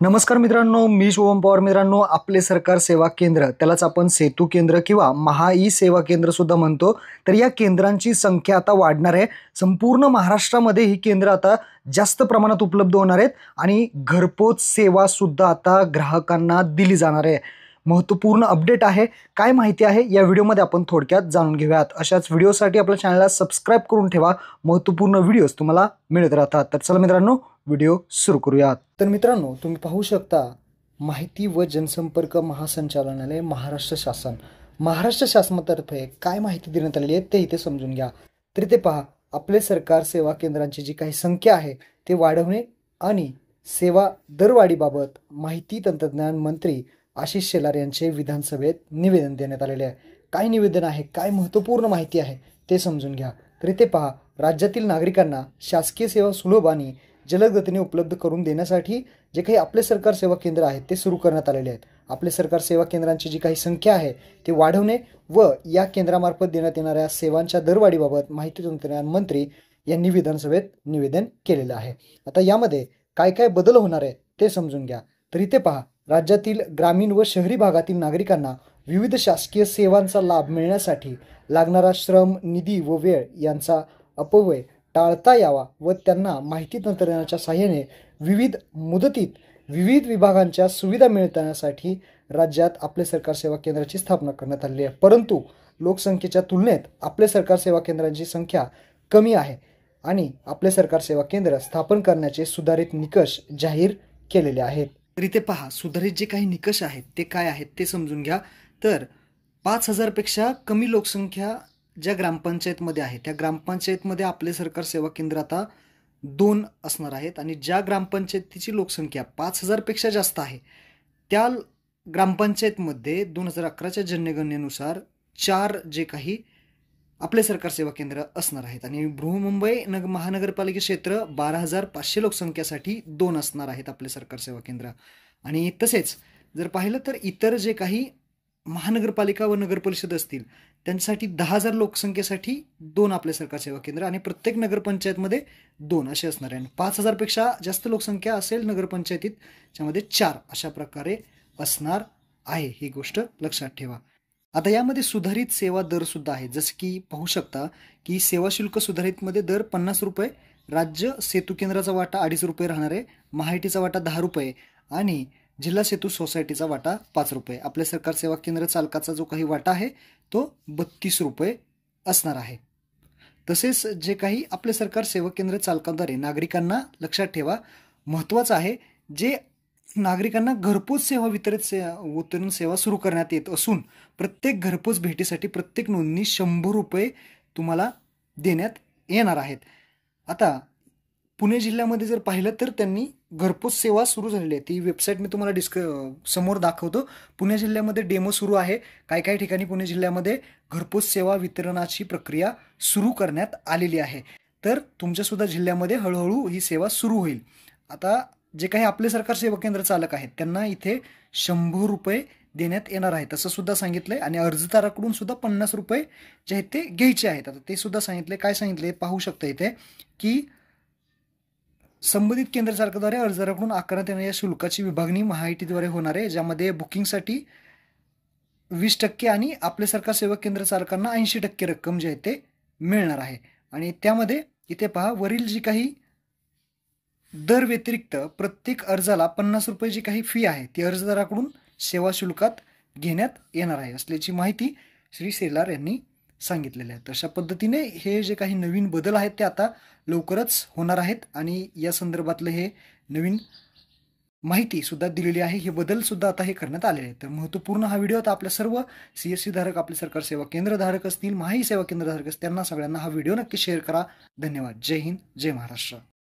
नमस्कार मित्रांनो, मी शुभम पवार. मित्रांनो, आपले सरकार सेवा केंद्र, त्यालाच आपण सेतू केंद्र किंवा महा ई सेवा केंद्र सुद्धा म्हणतो. तर या केंद्रांची संख्या आता वाढणार आहे. संपूर्ण महाराष्ट्रामध्ये ही केंद्र आता जास्त प्रमाणात उपलब्ध होणार आहेत आणि घरपोच सेवा सुद्धा आता ग्राहकांना दिली जाणार आहे. महत्त्वपूर्ण अपडेट आहे. काय माहिती आहे या व्हिडिओमध्ये आपण थोडक्यात जाणून घेऊयात. अशाच व्हिडिओसाठी आपल्या चॅनलला सबस्क्राईब करून ठेवा. महत्त्वपूर्ण व्हिडिओज तुम्हाला मिळत राहतात. तर चला मित्रांनो, व्हिडिओ सुरू करूयात. तर मित्रांनो, तुम्ही पाहू शकता माहिती व जनसंपर्क महासंचालनालय महाराष्ट्र शासनातर्फे काय माहिती देण्यात आलेली आहे ते इथे समजून घ्या. तर इथे पहा, आपले सरकार सेवा केंद्रांची जी काही संख्या आहे ते वाढवणे आणि सेवा दरवाढीबाबत माहिती तंत्रज्ञान मंत्री आशिष शेलार यांचे विधानसभेत निवेदन देण्यात आलेले आहे. काय निवेदन आहे, काय महत्त्वपूर्ण माहिती आहे ते समजून घ्या. तर इथे पहा, राज्यातील नागरिकांना शासकीय सेवा सुलभ आणि जलद गतीने उपलब्ध करून देण्यासाठी जे काही आपले सरकार सेवा केंद्र आहेत ते सुरू करण्यात आलेले आहेत. आपले सरकार सेवा केंद्रांची जी काही संख्या आहे ते वाढवणे व या केंद्रामार्फत देण्यात येणाऱ्या सेवांच्या दरवाढीबाबत माहिती तंत्रज्ञान मंत्री यांनी विधानसभेत निवेदन केलेलं आहे. आता यामध्ये काय काय बदल होणार आहे ते समजून घ्या. तर इथे पहा, राज्यातील ग्रामीण व शहरी भागातील नागरिकांना विविध शासकीय सेवांचा लाभ मिळण्यासाठी लागणारा श्रम, निधी व वेळ यांचा अपव्यय टाळता यावा व त्यांना माहिती तंत्रज्ञानाच्या साहाय्याने विविध मुदतीत विविध विभागांच्या सुविधा मिळवण्यासाठी राज्यात आपले सरकार सेवा केंद्राची स्थापना करण्यात आलेली आहे. परंतु लोकसंख्येच्या तुलनेत आपले सरकार सेवा केंद्रांची संख्या कमी आहे आणि आपले सरकार सेवा केंद्र स्थापन करण्याचे सुधारित निकष जाहीर केलेले आहेत. तर इथे पहा, सुधारित जे काही निकष आहेत ते काय आहेत ते समजून घ्या. तर 5,000 पेक्षा कमी लोकसंख्या ज्या ग्रामपंचायतमध्ये आहे त्या ग्रामपंचायतमध्ये आपले सरकार सेवा केंद्र आता 2 असणार आहेत आणि ज्या ग्रामपंचायतीची लोकसंख्या 5,000 पेक्षा जास्त आहे त्या ग्रामपंचायतमध्ये 2011च्या जनगणनेनुसार 4 जे काही आपले सरकार सेवा केंद्र असणार आहेत आणि बृहन्मुंबई महानगरपालिका क्षेत्र 12,500 लोकसंख्येसाठी 2 असणार आहेत आपले सरकार सेवा केंद्र. आणि तसेच जर पाहिलं तर इतर जे काही महानगरपालिका व नगरपरिषद असतील त्यांच्यासाठी 10,000 लोकसंख्येसाठी 2 आपले सरकार सेवा केंद्र आणि प्रत्येक नगरपंचायतमध्ये 2 असे असणार आहे. 5,000 पेक्षा जास्त लोकसंख्या असेल नगरपंचायतीत त्यामध्ये 4 अशा प्रकारे असणार आहे. ही गोष्ट लक्षात ठेवा. आता यामध्ये सुधारित सेवा दर सुद्धा आहे. जसं की पाहू शकता की सेवा शुल्क सुधारितमध्ये दर 50 रुपये, राज्य सेतू केंद्राचा वाटा 2.5 रुपये राहणार आहे, महाआयटीचा वाटा 10 रुपये आणि जिल्हा सेतू सोसायटीचा वाटा 5 रुपये. आपले सरकार सेवा केंद्र चालकाचा जो काही वाटा आहे तो 32 रुपये असणार आहे. तसेच जे काही आपले सरकार सेवा केंद्र चालकाद्वारे नागरिकांना, लक्षात ठेवा महत्त्वाचं आहे, जे नागरिकांना घरपोच सेवा वितरण सेवा सुरू करण्यात येत असून प्रत्येक घरपोच भेटीसाठी प्रत्येक नोंदणी 100 रुपये तुम्हाला देण्यात येणार आहेत. आता पुणे जिल्ह्यामध्ये जर पाहिलं तर त्यांनी घरपोच सेवा सुरू झालेली आहे. ती वेबसाईट मी तुम्हाला समोर दाखवतो. पुणे जिल्ह्यामध्ये डेमो सुरू आहे. काय काय ठिकाणी पुणे जिल्ह्यामध्ये घरपोच सेवा वितरणाची प्रक्रिया सुरू करण्यात आलेली आहे. तर तुमच्यासुद्धा जिल्ह्यामध्ये हळूहळू ही सेवा सुरू होईल. आता जे काही आपले सरकार सेवा केंद्र चालक आहेत त्यांना इथे 100 रुपये देण्यात येणार आहेत असं सुद्धा सांगितलंय आणि अर्जदाराकडून सुद्धा 50 रुपये जे आहेत ते घ्यायचे आहेत. आता ते सुद्धा सांगितले. काय सांगितले पाहू शकता इथे की संबंधित केंद्र चालकाद्वारे अर्जदाराकडून आकारण्यात येणाऱ्या शुल्काची विभागणी महाआयटीद्वारे होणार आहे, ज्यामध्ये बुकिंगसाठी 20% आणि आपले सरकार सेवा केंद्र चालकांना 80% रक्कम जे आहे ते मिळणार आहे. आणि त्यामध्ये इथे पहा, वरील जी काही दर व्यतिरिक्त प्रत्येक अर्जाला 50 रुपये जी काही फी आहे ती अर्जदाराकडून सेवा शुल्कात घेण्यात येणार आहे असल्याची माहिती श्री शेलार यांनी सांगितलेले आहे. तशा पद्धतीने हे जे काही नवीन बदल आहेत ते आता लवकरच होणार आहेत आणि या संदर्भातलं हे नवीन माहिती सुद्धा दिलेली आहे. हे बदल सुद्धा आता हे करण्यात आलेले आहेत. तर महत्त्वपूर्ण हा व्हिडिओ आता आपल्या सर्व CSC धारक, आपले सरकार सेवा केंद्र धारक असतील, महाई सेवा केंद्र धारक असतील, त्यांना सगळ्यांना हा व्हिडिओ नक्की शेअर करा. धन्यवाद. जय हिंद, जय महाराष्ट्र.